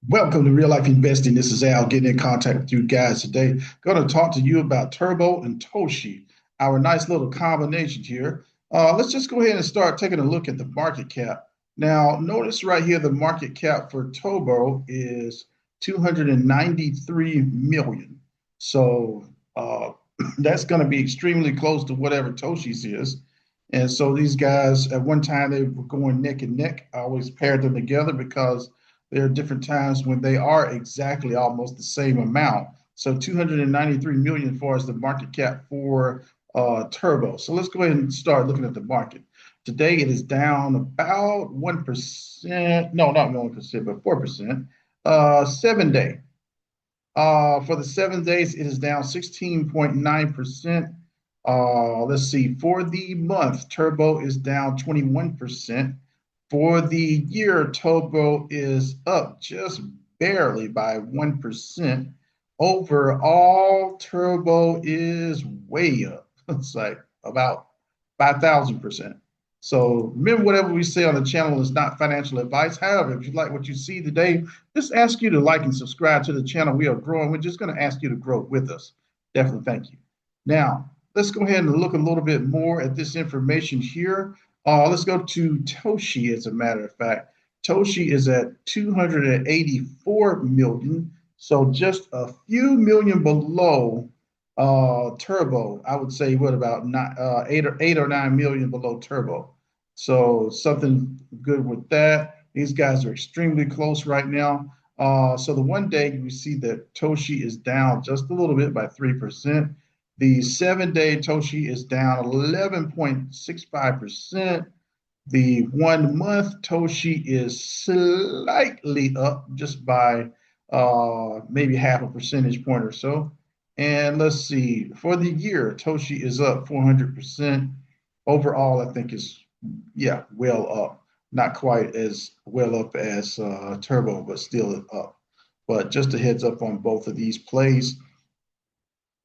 Welcome to Real Life Investing. This is Al getting in contact with you guys today. Going to talk to you about Turbo and Toshi, our nice little combination here. Let's just go ahead and start taking a look at the market cap. Now, notice right here the market cap for Turbo is 293 million. So that's going to be extremely close to whatever Toshi's is. And so these guys, at one time, they were going neck and neck. I always paired them together because there are different times when they are exactly almost the same amount. So 293 million as far as the market cap for Turbo. So let's go ahead and start looking at the market. Today it is down about 1%. No, not 1%, but 4%. 7 day. For the 7 days, it is down 16.9%. Let's see. For the month, Turbo is down 21%. For the year, Turbo is up just barely by 1%. Overall, Turbo is way up. It's like about 5,000%. So remember, whatever we say on the channel is not financial advice. However, if you like what you see today, just ask you to like and subscribe to the channel. We are growing. We're just going to ask you to grow with us. Definitely, thank you. Now, let's go ahead and look a little bit more at this information here. Let's go to Toshi, as a matter of fact. Toshi is at 284 million, so just a few million below Turbo. I would say what about not, 8 or 9 million below Turbo. So something good with that. These guys are extremely close right now. So the 1 day we see that Toshi is down just a little bit by 3%. The 7 day Toshi is down 11.65%. The 1 month Toshi is slightly up just by maybe half a percentage point or so. And let's see, for the year, Toshi is up 400%. Overall, I think is, yeah, well up. Not quite as well up as Turbo, but still up. But just a heads up on both of these plays.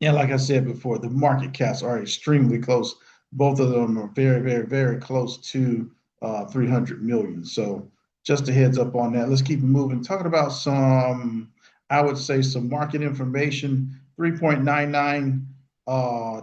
And like I said before, the market caps are extremely close. Both of them are very, very, very close to 300 million. So just a heads up on that. Let's keep it moving. Talking about some, I would say, some market information. 3.99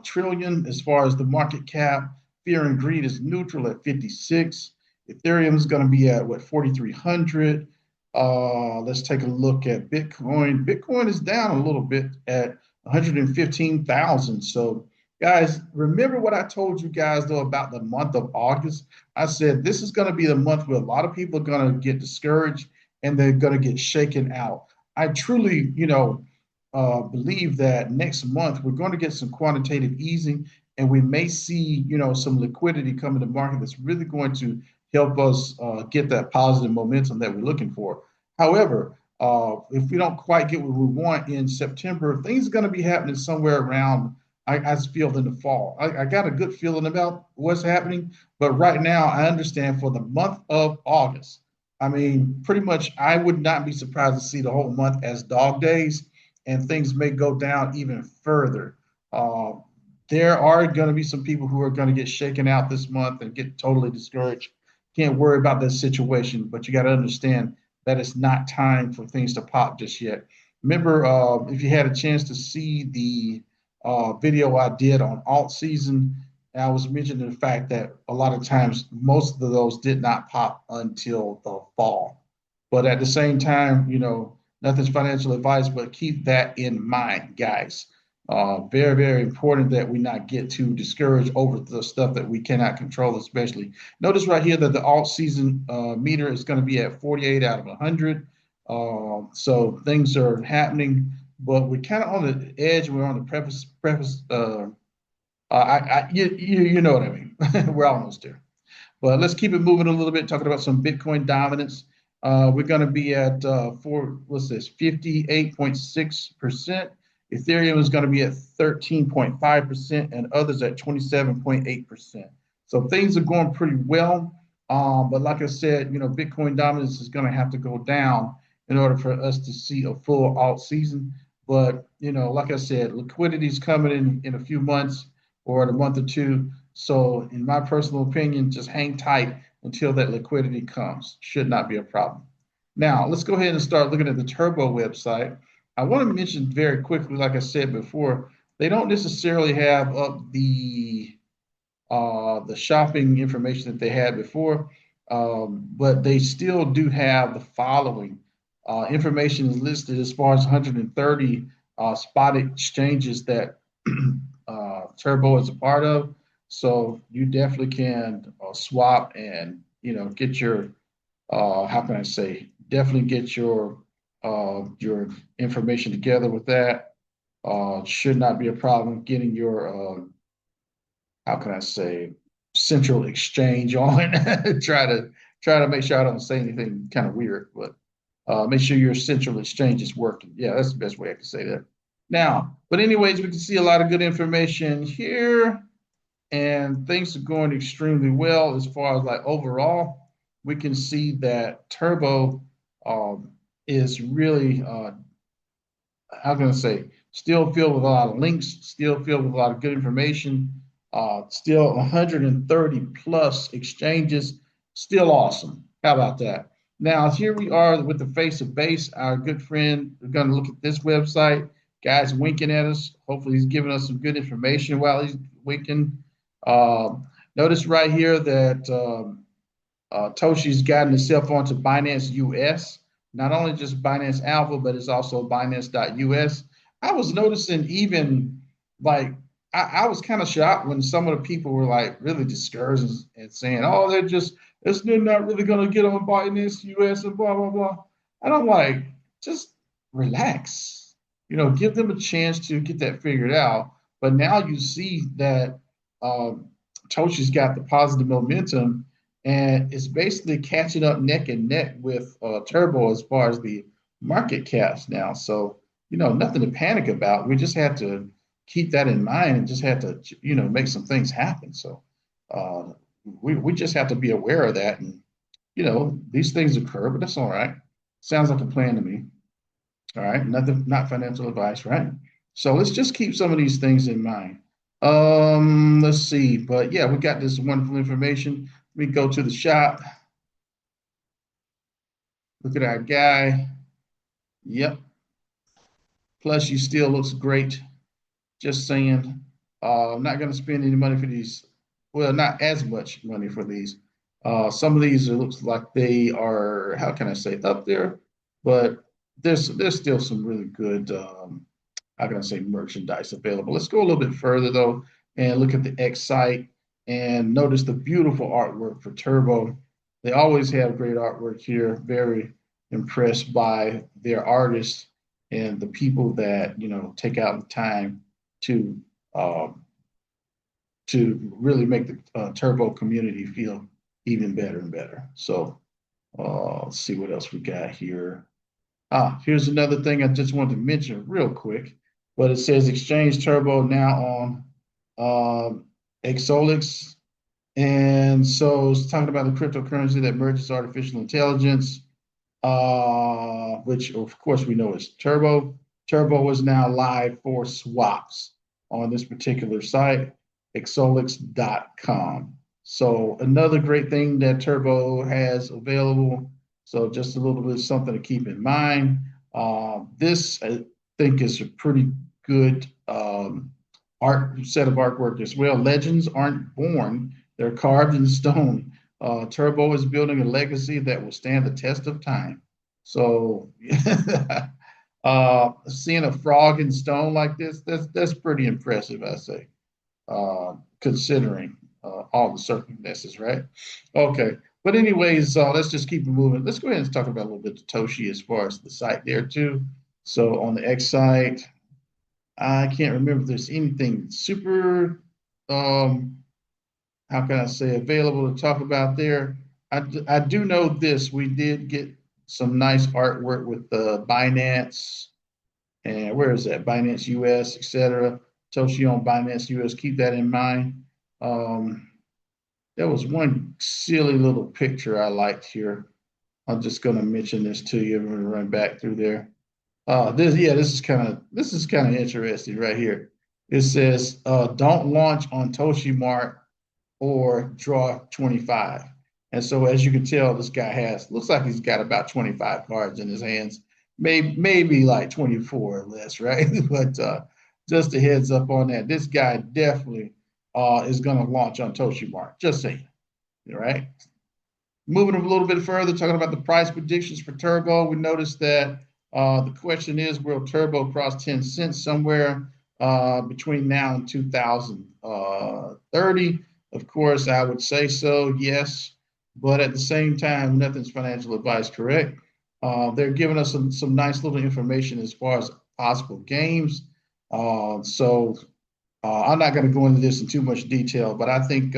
trillion as far as the market cap. Fear and greed is neutral at 56. Ethereum is going to be at what, 4,300. Let's take a look at Bitcoin. Bitcoin is down a little bit at 115,000. So, guys, remember what I told you guys though about the month of August? I said this is going to be the month where a lot of people are going to get discouraged and they're going to get shaken out. I truly, believe that next month we're going to get some quantitative easing, and we may see, some liquidity come in the market that's really going to help us get that positive momentum that we're looking for. However, if we don't quite get what we want in September, things are going to be happening somewhere around, I feel, in the fall. I got a good feeling about what's happening, but right now I understand for the month of August, I mean, pretty much I would not be surprised to see the whole month as dog days, and things may go down even further. Uh, there are going to be some people who are going to get shaken out this month and get totally discouraged. Can't worry about that situation, but you got to understand that it's not time for things to pop just yet. Remember, if you had a chance to see the video I did on alt season, I was mentioning the fact that a lot of times most of those did not pop until the fall. But at the same time, nothing's financial advice, but keep that in mind, guys. Very, very important that we not get too discouraged over the stuff that we cannot control, especially. Notice right here that the alt season meter is going to be at 48 out of 100. So things are happening, but we're kind of on the edge. We're on the preface. You know what I mean. We're almost there. But let's keep it moving a little bit, talking about some Bitcoin dominance. We're going to be at what's this, 58.6%. Ethereum is going to be at 13.5% and others at 27.8%. So things are going pretty well. But like I said, Bitcoin dominance is going to have to go down in order for us to see a full alt season. But, like I said, liquidity is coming in a few months or in a month or two. So in my personal opinion, just hang tight until that liquidity comes. Should not be a problem. Now, let's go ahead and start looking at the Turbo website. I want to mention very quickly, like I said before, they don't necessarily have up the shopping information that they had before, but they still do have the following. Information is listed as far as 130 spot exchanges that Turbo is a part of. So you definitely can swap and get your how can I say, definitely get your information together with that. Should not be a problem getting your how can I say, central exchange on. try to make sure I don't say anything kind of weird, but make sure your central exchange is working. Yeah, that's the best way I can say that. Now, but anyways, we can see a lot of good information here, and things are going extremely well as far as like overall. We can see that Turbo um, is really how can I say, still filled with a lot of links, still filled with a lot of good information, still 130 plus exchanges, still awesome. How about that? Now, here we are with the face of base, our good friend. We're going to look at this website. Guy's winking at us. Hopefully, he's giving us some good information while he's winking. Notice right here that Toshi's gotten itself onto Binance US. Not only just Binance Alpha, but it's also Binance.us. I was noticing even like I was kind of shocked when some of the people were like really discouraged and saying, "Oh, they're not really going to get on Binance US and blah blah blah." And I'm like, just relax, give them a chance to get that figured out. But now you see that um, Toshi's got the positive momentum and it's basically catching up neck and neck with Turbo as far as the market caps now. So, nothing to panic about. We just had to keep that in mind and just had to, make some things happen. So, uh, we just have to be aware of that. And, these things occur, but that's all right. Sounds like a plan to me. All right. Nothing, not financial advice, right? So let's just keep some of these things in mind. Let's see. But yeah, we got this wonderful information. We go to the shop. Look at our guy. Yep. Plus, you still looks great. Just saying. I'm not going to spend any money for these. Well, not as much money for these. Some of these looks like they are, how can I say, up there, but there's still some really good how can I say, merchandise available. Let's go a little bit further though and look at the X site and notice the beautiful artwork for Turbo. They always have great artwork here. Very impressed by their artists and the people that take out the time to um, really make the Turbo community feel even better and better. So let's see what else we got here. Here's another thing I just wanted to mention real quick, but it says Exchange Turbo now on Exolix. And so it's talking about the cryptocurrency that merges artificial intelligence, which of course we know is Turbo. Turbo is now live for swaps on this particular site, exolix.com. So another great thing that Turbo has available. So just a little bit of something to keep in mind. This I think is a pretty good art set of artwork as well. Legends aren't born; they're carved in stone. Turbo is building a legacy that will stand the test of time. So, seeing a frog in stone like this, that's pretty impressive, I say, considering all the circumstances, right? Okay. But anyways, let's just keep it moving. Let's go ahead and talk about a little bit of Toshi as far as the site there too. So on the X site, I can't remember if there's anything super, how can I say, available to talk about there. I do know this. We did get some nice artwork with Binance and where is that? Binance US, etc. Toshi on Binance US. Keep that in mind. Um, there was one silly little picture I liked here. I'm just going to mention this to you. I'm going to run back through there. This is kind of interesting right here. It says, "Don't launch on Toshi Mart or draw 25." And so as you can tell, this guy looks like he's got about 25 cards in his hands, maybe like 24 or less, right? But just a heads up on that. This guy definitely is going to launch on Toshi Mark. Just saying, all right? Moving a little bit further, talking about the price predictions for Turbo, we noticed that the question is, will Turbo cross 10 cents somewhere between now and 2030? Of course, I would say so, yes. But at the same time, nothing's financial advice, correct? They're giving us some nice little information as far as possible games. So I'm not going to go into this in too much detail, but I think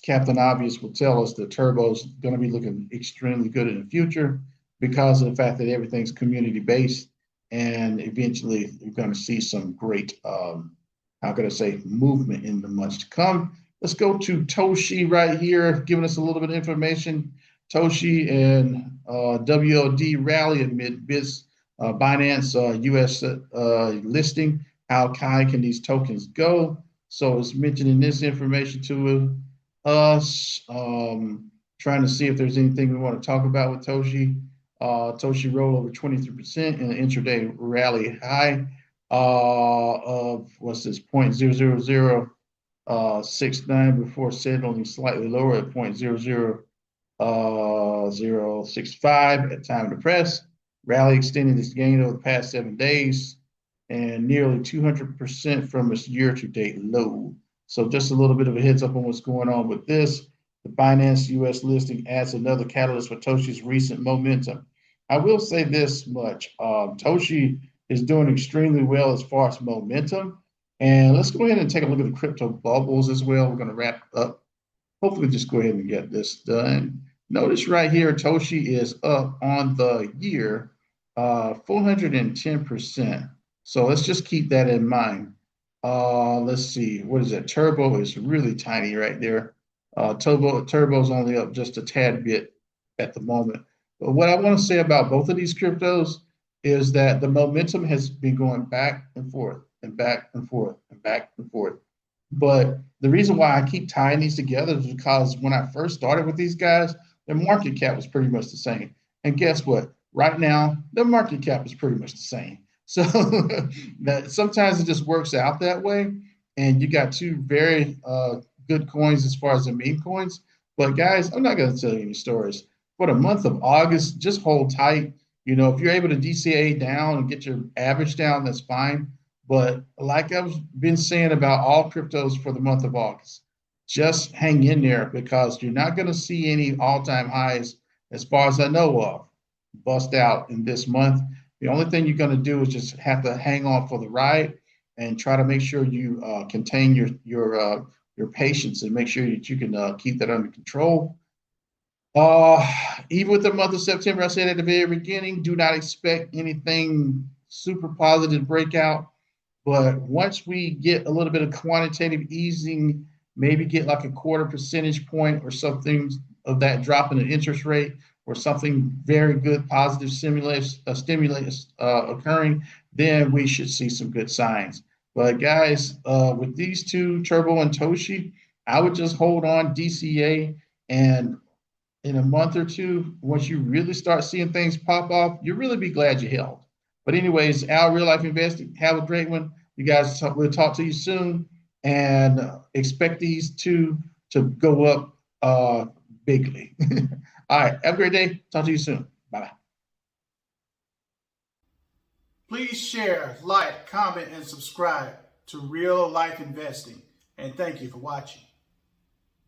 Captain Obvious will tell us that Turbo's going to be looking extremely good in the future because of the fact that everything's community based, and eventually you're going to see some great, how can I say, movement in the months to come. Let's go to Toshi right here, giving us a little bit of information. Toshi and WLD rally amid Binance US listing. How high can these tokens go? So it's mentioning this information to us, trying to see if there's anything we want to talk about with Toshi. Toshi rolled over 23% in an intraday rally high of, what's this, 0.00069 before settling slightly lower at 0.00065 at time of the press. Rally extended its gain over the past 7 days and nearly 200% from its year-to-date low. So just a little bit of a heads up on what's going on with this. The Binance US listing adds another catalyst for Toshi's recent momentum. I will say this much. Toshi is doing extremely well as far as momentum. And let's go ahead and take a look at the crypto bubbles as well. We're going to wrap up. Hopefully just go ahead and get this done. Notice right here, Toshi is up on the year 410%. So let's just keep that in mind. Let's see, what is it? Turbo is really tiny right there. Turbo's only up just a tad bit at the moment. But what I want to say about both of these cryptos is that the momentum has been going back and forth and back and forth and back and forth. But the reason why I keep tying these together is because when I first started with these guys, their market cap was pretty much the same. And guess what? Right now, their market cap is pretty much the same. So that sometimes it just works out that way. And you got two very good coins as far as the meme coins. But guys, I'm not going to tell you any stories. For the month of August, just hold tight. You know, if you're able to DCA down and get your average down, that's fine. But like I've been saying about all cryptos for the month of August, just hang in there because you're not going to see any all-time highs as far as I know of bust out in this month. The only thing you're going to do is just have to hang on for the ride and try to make sure you contain your patience and make sure that you can keep that under control. Even with the month of September, I said at the very beginning, do not expect anything super positive breakout. But once we get a little bit of quantitative easing, maybe get like a quarter percentage point or something of that drop in the interest rate, or something very good positive stimulus occurring, then we should see some good signs. But guys, with these two, Turbo and Toshi, I would just hold on DCA, and in a month or two, once you really start seeing things pop off, you'll really be glad you held. But anyways, our real life investing, have a great one. You guys, we'll talk to you soon, and expect these two to go up bigly. All right, have a great day. Talk to you soon. Bye-bye. Please share, like, comment, and subscribe to Real Life Investing. And thank you for watching.